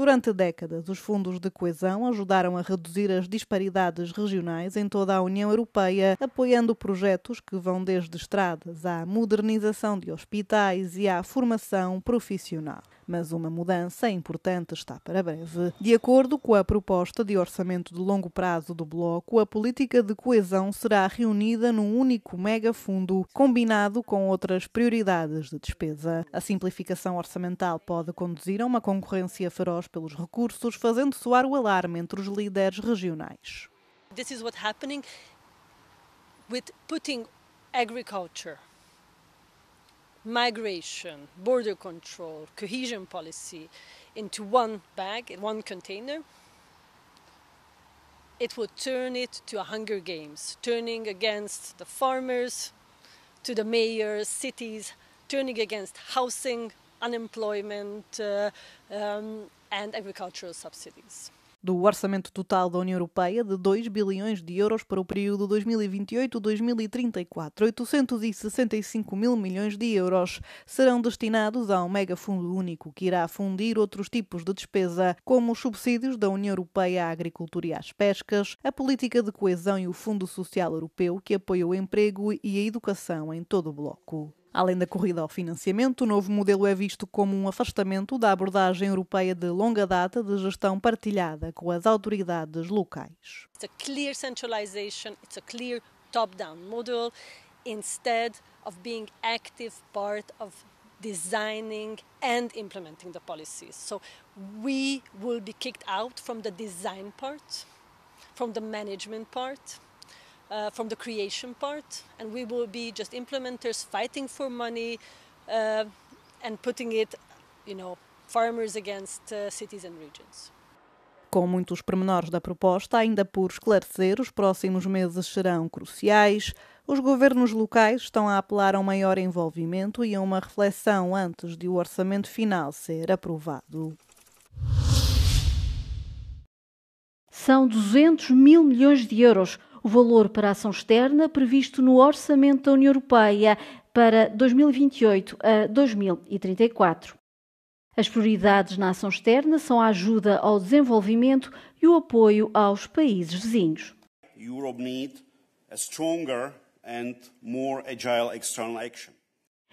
Durante décadas, os fundos de coesão ajudaram a reduzir as disparidades regionais em toda a União Europeia, apoiando projetos que vão desde estradas à modernização de hospitais e à formação profissional. Mas uma mudança importante está para breve. De acordo com a proposta de orçamento de longo prazo do Bloco, a política de coesão será reunida num único megafundo, combinado com outras prioridades de despesa. A simplificação orçamental pode conduzir a uma concorrência feroz pelos recursos, fazendo soar o alarme entre os líderes regionais. This is what's happening with putting agriculture, migration, border control, cohesion policy into one bag, in one container. It would turn it to a Hunger Games, turning against the farmers, to the mayors, cities, turning against housing, unemployment and agricultural subsidies. Do orçamento total da União Europeia de 2 bilhões de euros para o período 2028-2034, 865 mil milhões de euros serão destinados a um megafundo único que irá fundir outros tipos de despesa, como os subsídios da União Europeia à agricultura e às pescas, a política de coesão e o Fundo Social Europeu, que apoia o emprego e a educação em todo o bloco. Além da corrida ao financiamento, o novo modelo é visto como um afastamento da abordagem europeia de longa data de gestão partilhada com as autoridades locais. It's a clear centralization, it's a clear top-down model, instead of being active part of designing and implementing the policies. So we will be kicked out from the design part, from the management part, from the creation part, and we will be just implementers fighting for money and putting it, farmers against cities and regions. Com muitos pormenores da proposta ainda por esclarecer, os próximos meses serão cruciais. Os governos locais estão a apelar a um maior envolvimento e a uma reflexão antes de o orçamento final ser aprovado. São 200 mil milhões de euros o valor para a ação externa previsto no Orçamento da União Europeia para 2028 a 2034. As prioridades na ação externa são a ajuda ao desenvolvimento e o apoio aos países vizinhos. Europe needs a stronger and more agile external action.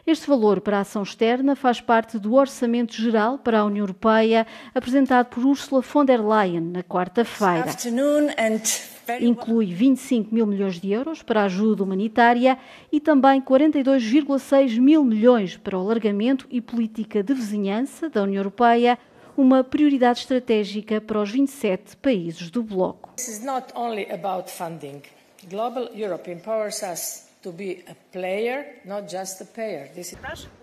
Este valor para a ação externa faz parte do Orçamento Geral para a União Europeia, apresentado por Ursula von der Leyen na quarta-feira. Inclui 25 mil milhões de euros para a ajuda humanitária e também 42,6 mil milhões para o alargamento e política de vizinhança da União Europeia, uma prioridade estratégica para os 27 países do bloco. This is not only about funding. Global Europe empowers us to be a player, not just a payer.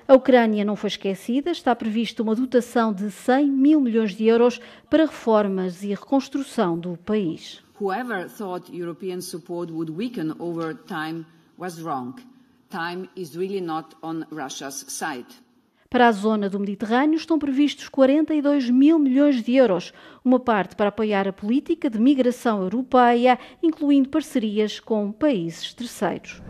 A Ucrânia não foi esquecida, está prevista uma dotação de 100 mil milhões de euros para reformas e reconstrução do país. Whoever thought European support would weaken over time was wrong. Time is really not on Russia's side. Para a zona do Mediterrâneo estão previstos 42 mil milhões de euros, uma parte para apoiar a política de migração europeia, incluindo parcerias com países terceiros.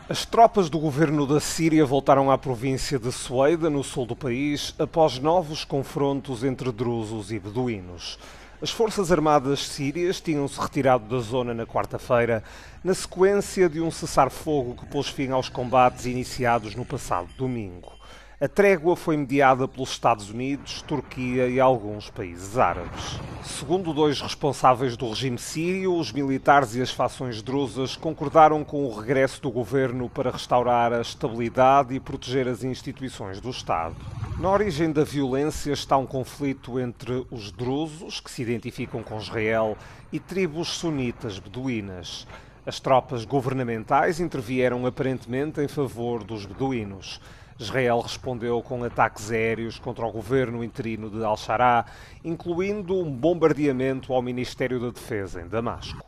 As tropas do governo da Síria voltaram à província de Sueida, no sul do país, após novos confrontos entre drusos e beduínos. As forças armadas sírias tinham-se retirado da zona na quarta-feira, na sequência de um cessar-fogo que pôs fim aos combates iniciados no passado domingo. A trégua foi mediada pelos Estados Unidos, Turquia e alguns países árabes. Segundo dois responsáveis do regime sírio, os militares e as fações drusas concordaram com o regresso do governo para restaurar a estabilidade e proteger as instituições do Estado. Na origem da violência está um conflito entre os drusos, que se identificam com Israel, e tribos sunitas beduínas. As tropas governamentais intervieram aparentemente em favor dos beduínos. Israel respondeu com ataques aéreos contra o governo interino de Al-Sharaa, incluindo um bombardeamento ao Ministério da Defesa em Damasco.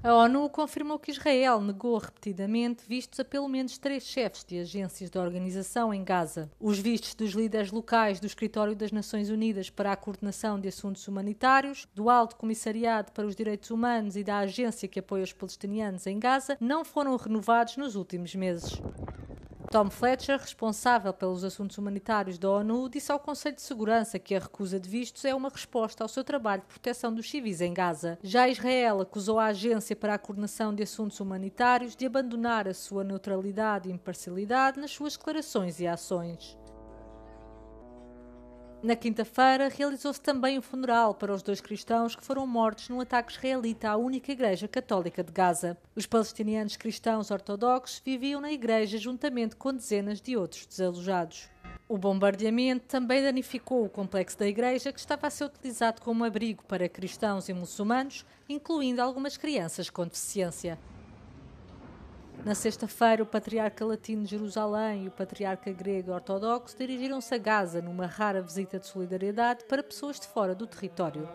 A ONU confirmou que Israel negou repetidamente vistos a pelo menos 3 chefes de agências da organização em Gaza. Os vistos dos líderes locais do Escritório das Nações Unidas para a Coordenação de Assuntos Humanitários, do Alto Comissariado para os Direitos Humanos e da agência que apoia os palestinianos em Gaza não foram renovados nos últimos meses. Tom Fletcher, responsável pelos assuntos humanitários da ONU, disse ao Conselho de Segurança que a recusa de vistos é uma resposta ao seu trabalho de proteção dos civis em Gaza. Já Israel acusou a Agência para a Coordenação de Assuntos Humanitários de abandonar a sua neutralidade e imparcialidade nas suas declarações e ações. Na quinta-feira, realizou-se também um funeral para os 2 cristãos que foram mortos num ataque israelita à única igreja católica de Gaza. Os palestinianos cristãos ortodoxos viviam na igreja juntamente com dezenas de outros desalojados. O bombardeamento também danificou o complexo da igreja, que estava a ser utilizado como abrigo para cristãos e muçulmanos, incluindo algumas crianças com deficiência. Na sexta-feira, o patriarca latino de Jerusalém e o patriarca grego ortodoxo dirigiram-se a Gaza numa rara visita de solidariedade para pessoas de fora do território.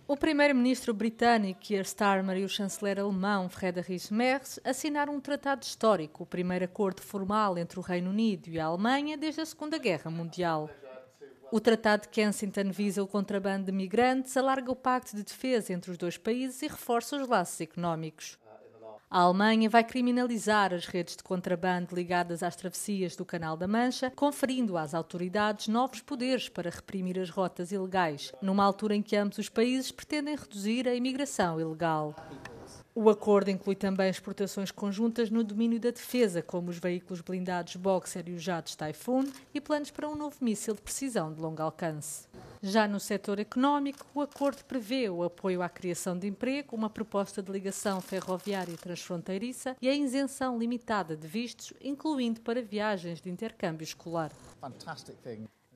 O primeiro-ministro britânico Keir Starmer e o chanceler alemão Friedrich Merz assinaram um tratado histórico, o primeiro acordo formal entre o Reino Unido e a Alemanha desde a Segunda Guerra Mundial. O Tratado de Kensington visa o contrabando de migrantes, alarga o pacto de defesa entre os 2 países e reforça os laços económicos. A Alemanha vai criminalizar as redes de contrabando ligadas às travessias do Canal da Mancha, conferindo às autoridades novos poderes para reprimir as rotas ilegais, numa altura em que ambos os países pretendem reduzir a imigração ilegal. O acordo inclui também exportações conjuntas no domínio da defesa, como os veículos blindados Boxer e os jatos Typhoon, e planos para um novo míssil de precisão de longo alcance. Já no setor económico, o acordo prevê o apoio à criação de emprego, uma proposta de ligação ferroviária transfronteiriça e a isenção limitada de vistos, incluindo para viagens de intercâmbio escolar.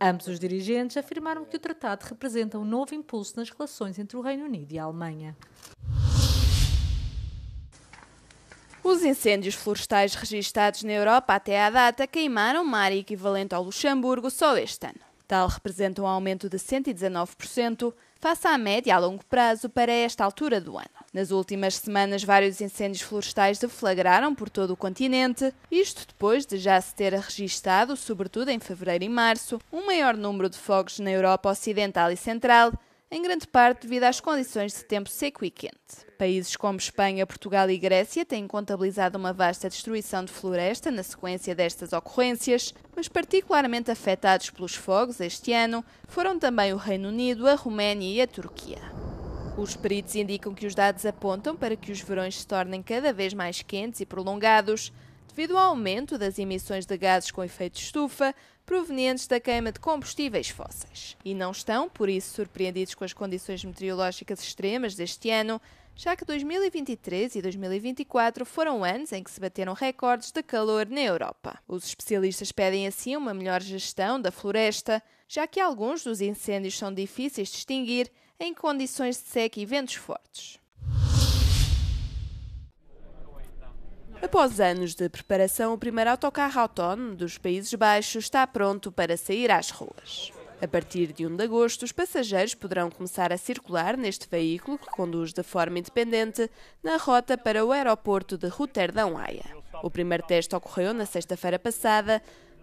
Ambos os dirigentes afirmaram que o tratado representa um novo impulso nas relações entre o Reino Unido e a Alemanha. Os incêndios florestais registados na Europa até à data queimaram uma área equivalente ao Luxemburgo só este ano. Tal representa um aumento de 119% face à média a longo prazo para esta altura do ano. Nas últimas semanas, vários incêndios florestais deflagraram por todo o continente, isto depois de já se ter registado, sobretudo em fevereiro e março, um maior número de fogos na Europa Ocidental e Central, em grande parte devido às condições de tempo seco e quente. Países como Espanha, Portugal e Grécia têm contabilizado uma vasta destruição de floresta na sequência destas ocorrências, mas particularmente afetados pelos fogos este ano foram também o Reino Unido, a Roménia e a Turquia. Os peritos indicam que os dados apontam para que os verões se tornem cada vez mais quentes e prolongados, devido ao aumento das emissões de gases com efeito estufa, provenientes da queima de combustíveis fósseis. E não estão, por isso, surpreendidos com as condições meteorológicas extremas deste ano, já que 2023 e 2024 foram anos em que se bateram recordes de calor na Europa. Os especialistas pedem assim uma melhor gestão da floresta, já que alguns dos incêndios são difíceis de extinguir em condições de seca e ventos fortes. Após anos de preparação, o primeiro autocarro autónomo dos Países Baixos está pronto para sair às ruas. A partir de 1 de agosto, os passageiros poderão começar a circular neste veículo que conduz de forma independente na rota para o aeroporto de Rotterdam-Haia. O primeiro teste ocorreu na sexta-feira passada,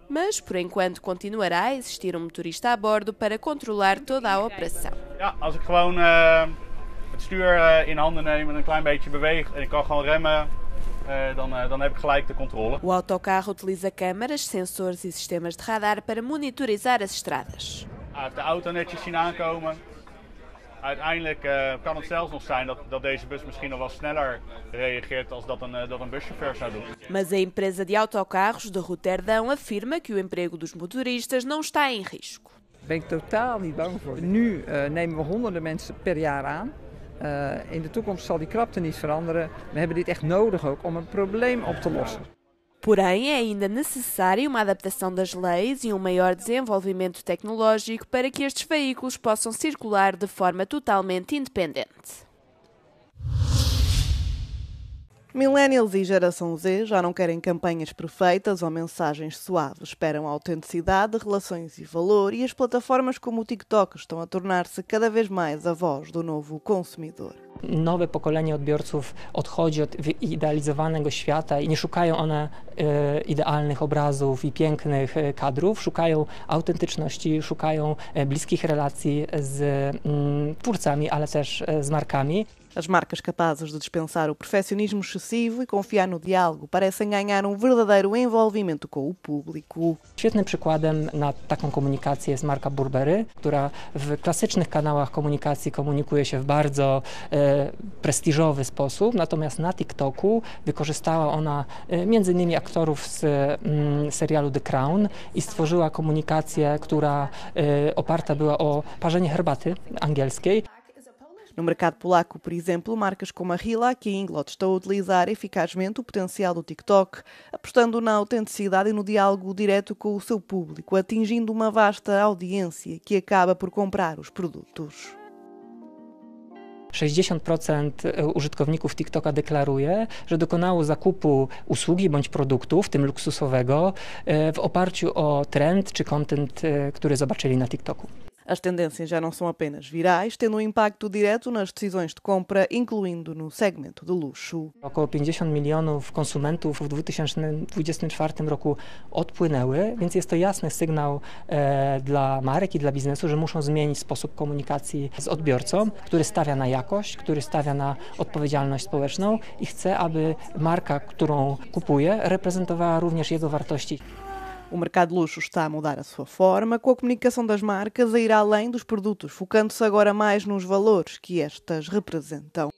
mas por enquanto continuará a existir um motorista a bordo para controlar toda a operação. Als ik gewoon het stuur in handen neem en een klein beetje beweeg en ik kan gewoon remmen, dan heb ik gelijk de controle. O autocarro utiliza câmaras, sensores e sistemas de radar para monitorizar as estradas. Hij heeft de auto netjes zien aankomen. Uiteindelijk kan het zelfs nog zijn dat deze bus misschien nog wel sneller reageert als dat een buschauffeur zou doen. Mas a empresa de autocarros de Rotterdam afirma que o emprego dos motoristas não está em risco. Ben ik totaal niet bang voor. Nu nemen we honderden mensen per jaar aan. In de toekomst zal die krapte niet veranderen. We hebben dit echt nodig ook om een probleem op te lossen. Porém, é ainda necessária uma adaptação das leis e um maior desenvolvimento tecnológico para que estes veículos possam circular de forma totalmente independente. Millennials e Geração Z já não querem campanhas perfeitas ou mensagens suaves. Esperam autenticidade, relações e valor, e as plataformas como o TikTok estão a tornar-se cada vez mais a voz do novo consumidor. Nowe pokolenie odbiorców odchodzi od wyidealizowanego świata i nie szukają one idealnych obrazów i pięknych kadrów, szukają autentyczności, szukają bliskich relacji z twórcami, ale też z markami. As marcas capazes de dispensar o perfeccionismo excessivo i confiar no diálogo parecem ganhar verdadeiro envolvimento com o público. Świetnym przykładem na taką komunikację jest marka Burberry, która w klasycznych kanałach komunikacji komunikuje się w bardzo prestiżowy sposób, natomiast na TikToku wykorzystała ona m.in. aktorów z serialu The Crown i stworzyła komunikację, która oparta była o parzenie herbaty angielskiej. No mercado polaco, por exemplo, marcas como a Hila King estão a utilizar eficazmente o potencial do TikTok, apostando na autenticidade e no diálogo direto com o seu público, atingindo uma vasta audiência que acaba por comprar os produtos. 60% użytkowników TikToka deklaruje, że dokonało zakupu usługi bądź produktu, w tym luksusowego, w oparciu o trend czy content, który zobaczyli na TikToku. As tendências já não são apenas virais, tendo impacto direto nas decisões de compra, incluindo no segmento de luxo. Około 50 milionów konsumentów w 2024 roku odpłynęły, więc jest to jasny sygnał dla marek i dla biznesu, że muszą zmienić sposób komunikacji z odbiorcą, który stawia na jakość, który stawia na odpowiedzialność społeczną i chce, aby marka, którą kupuje, reprezentowała również jego wartości. O mercado de luxo está a mudar a sua forma, com a comunicação das marcas a ir além dos produtos, focando-se agora mais nos valores que estas representam.